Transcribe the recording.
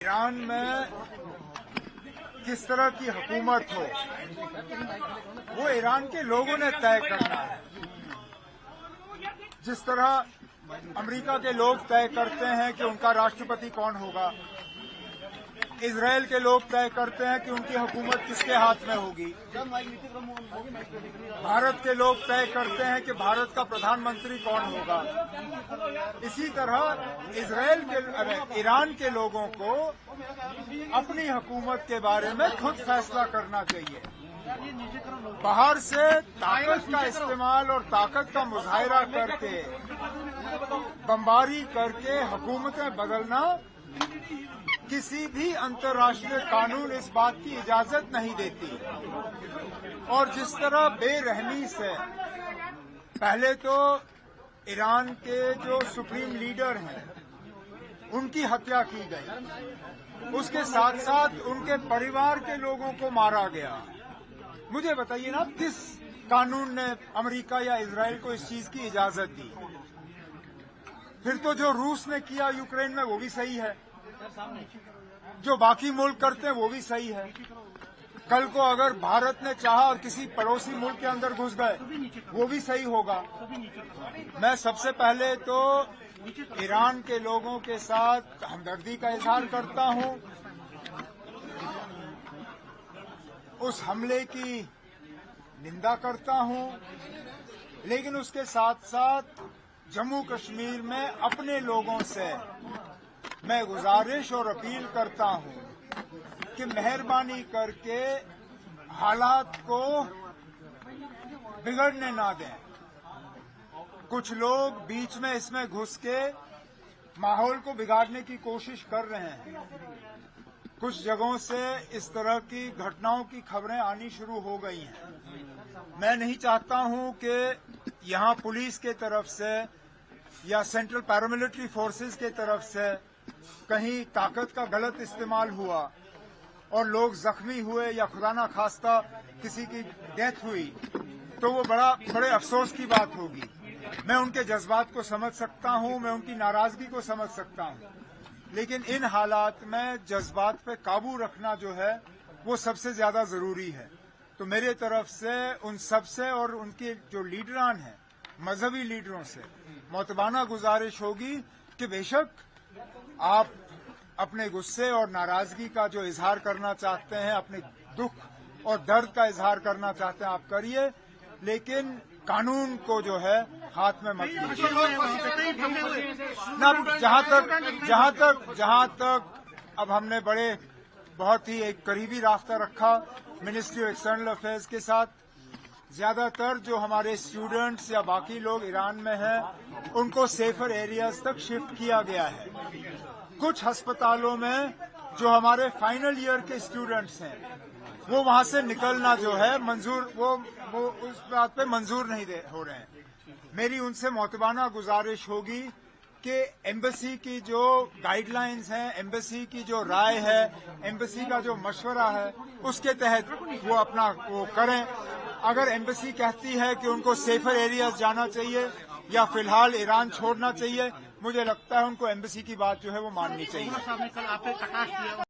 Iran में किस तरह की हुकूमत हो वो ईरान के लोगों ने तय करना है। जिस तरह अमेरिका के लोग तय करते हैं कि उनका राष्ट्रपति कौन होगा, इजराइल के लोग तय करते हैं कि उनकी हुकूमत किसके हाथ में होगी, भारत के लोग तय करते हैं कि भारत का प्रधानमंत्री कौन होगा। इसी तरह ईरान के लोगों को अपनी हुकूमत के बारे में खुद फैसला करना चाहिए। बाहर से ताकत का इस्तेमाल और ताकत का मुजाहिरा करके बमबारी करके हुकूमतें बदलना किसी भी अंतर्राष्ट्रीय कानून इस बात की इजाजत नहीं देती। और जिस तरह बेरहमी से पहले तो ईरान के जो सुप्रीम लीडर हैं उनकी हत्या की गई, उसके साथ साथ उनके परिवार के लोगों को मारा गया। मुझे बताइए ना, किस कानून ने अमेरिका या इजराइल को इस चीज की इजाजत दी? फिर तो जो रूस ने किया यूक्रेन में वो भी सही है, जो बाकी मुल्क करते हैं वो भी सही है। कल को अगर भारत ने चाहा और किसी पड़ोसी मुल्क के अंदर घुस गए वो भी सही होगा। मैं सबसे पहले तो ईरान के लोगों के साथ हमदर्दी का इजहार करता हूं। उस हमले की निंदा करता हूं, लेकिन उसके साथ साथ जम्मू कश्मीर में अपने लोगों से मैं गुजारिश और अपील करता हूं कि मेहरबानी करके हालात को बिगड़ने ना दें। कुछ लोग बीच में इसमें घुस के माहौल को बिगाड़ने की कोशिश कर रहे हैं। कुछ जगहों से इस तरह की घटनाओं की खबरें आनी शुरू हो गई हैं। मैं नहीं चाहता हूं कि यहां पुलिस के तरफ से या सेंट्रल पैरामिलिट्री फोर्सेस के तरफ से कहीं ताकत का गलत इस्तेमाल हुआ और लोग जख्मी हुए या खुदा ना खास्ता किसी की डेथ हुई तो वो बड़े अफसोस की बात होगी। मैं उनके जज्बात को समझ सकता हूं, मैं उनकी नाराजगी को समझ सकता हूं, लेकिन इन हालात में जज्बात पे काबू रखना जो है वो सबसे ज्यादा जरूरी है। तो मेरे तरफ से उन सबसे और उनके जो लीडरान हैं, मजहबी लीडरों से मोतबाना गुजारिश होगी कि बेशक आप अपने गुस्से और नाराजगी का जो इजहार करना चाहते हैं, अपने दुख और दर्द का इजहार करना चाहते हैं, आप करिए, लेकिन कानून को जो है हाथ में मत लीजिए। जहां तक अब हमने बहुत ही एक करीबी रास्ता रखा मिनिस्ट्री ऑफ एक्सटर्नल अफेयर्स के साथ। ज्यादातर जो हमारे स्टूडेंट्स या बाकी लोग ईरान में हैं उनको सेफर एरियाज तक शिफ्ट किया गया है। कुछ अस्पतालों में जो हमारे फाइनल ईयर के स्टूडेंट्स हैं वो वहां से निकलना जो है मंजूर वो उस बात पे मंजूर नहीं हो रहे हैं। मेरी उनसे मोतबाना गुजारिश होगी कि एम्बेसी की जो गाइडलाइंस हैं, एम्बेसी की जो राय है, एम्बेसी का जो मशवरा है, उसके तहत वो अपना वो करें। अगर एम्बेसी कहती है कि उनको सेफर एरियाज जाना चाहिए या फिलहाल ईरान छोड़ना चाहिए, मुझे लगता है उनको एम्बेसी की बात जो है वो माननी चाहिए।